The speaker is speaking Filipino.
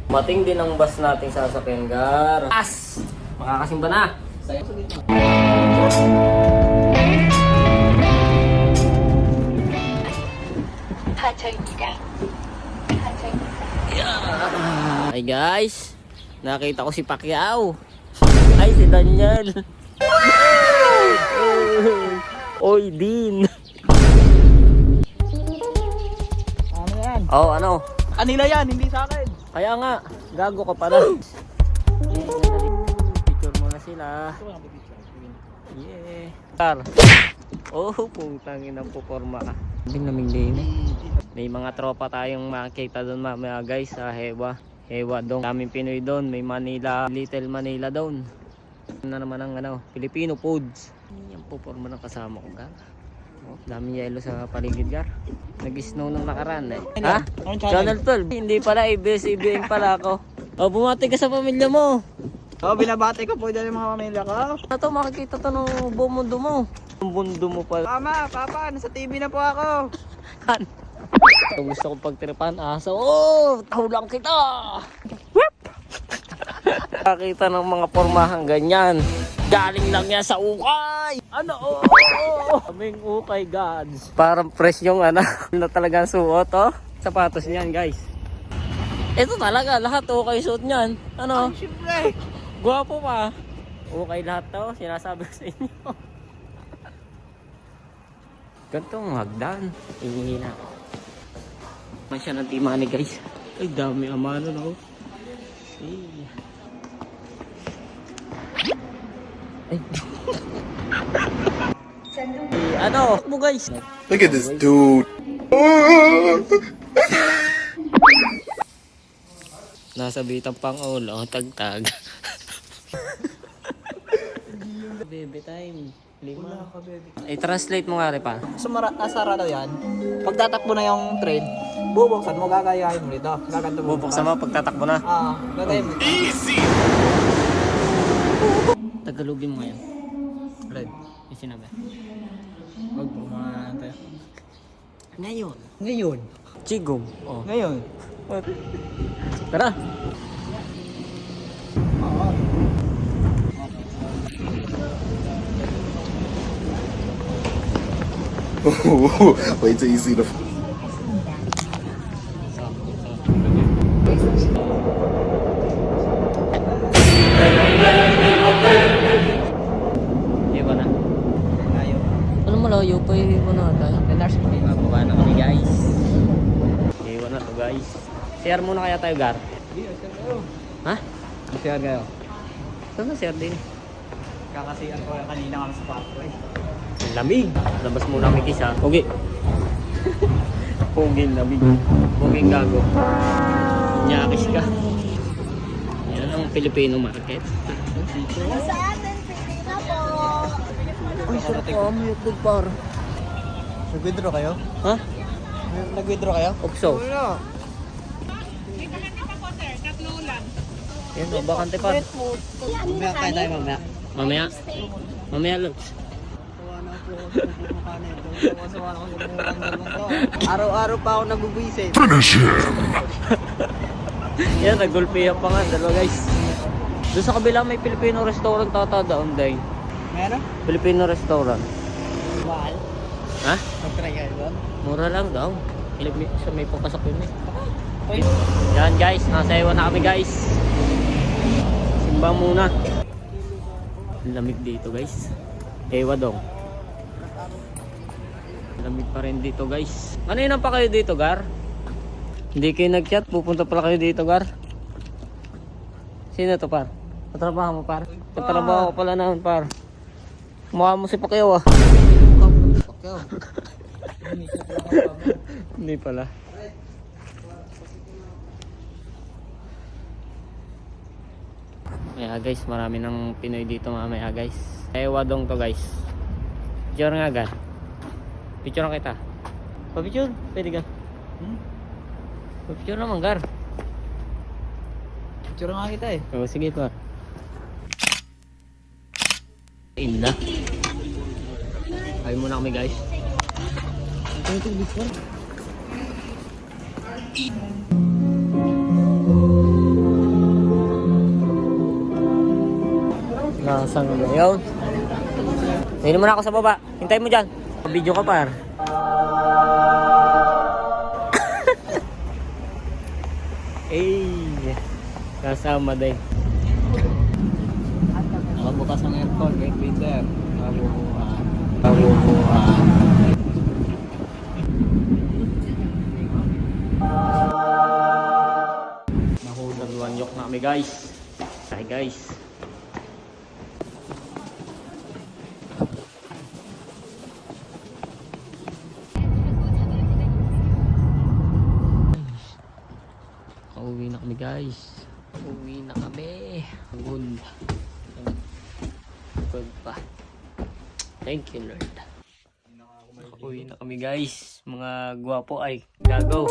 Mating din ang bus nating sasakyan, Gar. As! Makakasimba na. Hi guys, nakita ko si Pacquiao. Ay, si Daniel. Oy, Din. Ano yan? Oh, ano? Kanila yan, hindi sa akin. Kaya nga, gago ka pala. Picture muna sila. Yeah. Car. Oh, putang inang puporma ka. Lamig din eh. May mga tropa tayong makikita doon mamaya guys sa Hewa. Hewa doon. Daming Pinoy doon. May Manila, Little Manila doon. Ano naman ang ano, Filipino foods. Yung puporma ng kasama ko, Gar. Oh, daming yelo sa paligid, Gar. Nag-snow nung nakaraan eh. Ha? Channel 12. Hindi pala, ABS-CBN pala ako. Oh, bumati ka sa pamilya mo. Oo, binabati ko po dyan yung mga pamilya ko. Ito, makikita to ng buong mundo mo. Ang mundo mo pala. Mama, papa, nasa TV na po ako. Gusto kong pagtiripan aso. Oh, tahulang kita. Nakita ng mga pormahang ganyan. Galing lang yan sa ukay. Ano? Oh, kaming ukay, gods. Parang fresh yung ano na talagang suot, oh. Sapatos niyan, guys. Ito talaga, lahat ukay suot niyan. Ano? Siyempre. Guwapo pa. Okay lahat to, sinasabi ko sa inyo. Gantong hagdan. Ihihina. Man siya ng timani guys. Ay dami amano na oh. Ay. Ano? Mo guys. Look at this dude. Nasa bitang pang ulo, tagtag. Baby time. Wala ka, baby. I-translate mo nga rin pa. Nasara daw yan. Pag tatakbo na yung train, bubuksan mo, gagayahin mo dito. Gaganto mo. Bubuksan mo pagtatakbo na. Gagayahin mo. Easy. Tagalogin mo yan. Red. Yung sinabi. Huwag po mga tayo. Ngayon. Ngayon. Chigong. Oh. Ngayon. Tara. Wait till you see the. Iba na. Ngayon. Ano malayo pa iwan na tayo. Bababa na kami guys. Iwan na to guys. Share muna kaya tayo Gar. Ha? Share kayo. Saan na share din? Kakasiyan ko kanina kami sa pathway. Ang lamig. Labas muna kami kisa. Pogi. Pogi lamig. Pogi gago. Nyakis ka. Yan ang Filipino market. Sa atin, Pilipina po. Ay, sarap ko. May hotdog par. Nag-withdraw kayo? Ha? Nag-withdraw kayo? Opso. Wala. Yan o, bakante par. Mamaya kain tayo mamaya. Mamaya. Mamaya lunch. Araw-araw pa ako nagbubuisit. Yan, nagulpihan pa nga. Dalawa guys. Doon sa kabila may Filipino restaurant tata doon day. Meron? Filipino restaurant. Mahal. Ha? Mag-try kayo doon? Mura lang daw. Sa may papasok yun eh. Yan guys, nasa Ewa na kami guys. Simbang muna. Ang lamig dito guys. Ewa dong. Lamig pa rin dito guys. Kanina pa kayo dito Gar? Hindi kayo nag-chat, pupunta pala kayo dito Gar. Sino to par? Katrabaho mo par? Katrabaho ko pala naman par. Mukha mo si Pacquiao ah. Hindi pala. Kaya guys, marami ng Pinoy dito mamaya guys. Ewa dong to guys. Picture nga Gar. Picture na kita. Pa-picture? Pwede ka? Pa-picture naman Gar. Picture nga kita eh. O sige pa. Inda. Kain muna kami guys. Ito yung before. Nasaan na yun? Tingnan mo na ako sa baba. Hintay mo dyan. Video ka par. Eh, kasama din. Nakabukas ang aircon, may cleaner. Nabubuhan. Nabubuhan. Nagluwanyok na kami guys. Hi guys. Uuwi na kami guys. Uuwi na kami. Good. Good pa. Thank you Lord. Uuwi na kami guys. Mga gwapo ay gagaw.